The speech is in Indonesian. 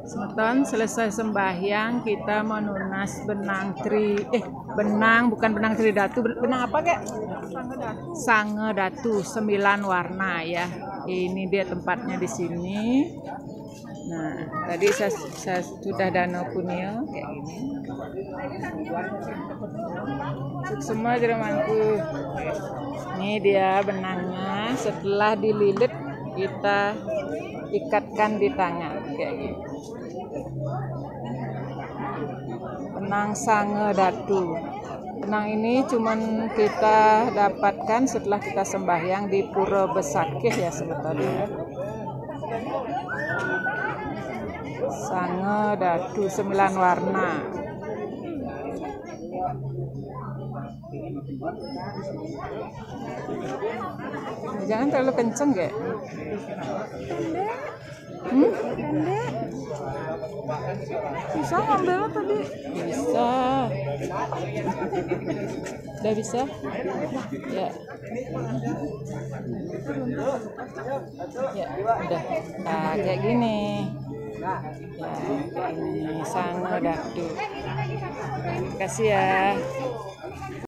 Semeton selesai sembahyang, kita menunas benang bukan benang tridatu, benang apa kek? Sange datu 9 warna ya. Ini dia tempatnya di sini. Nah, tadi saya sudah danau kunil kayak gini. Semua jermanku. Ini dia benangnya. Setelah dililit kita ikatkan di tangan kayak gini. Benang sange datu. Benang ini cuman kita dapatkan setelah kita sembahyang di Pura Besakih ya sebetulnya. Sange datu 9 warna. Jangan terlalu kenceng ya. Bisa ngambilnya tadi? Bisa. Udah bisa? Ya. Ya, udah. Nah, kayak gini. Ya, kayak gini. Sange datu. Terima kasih ya.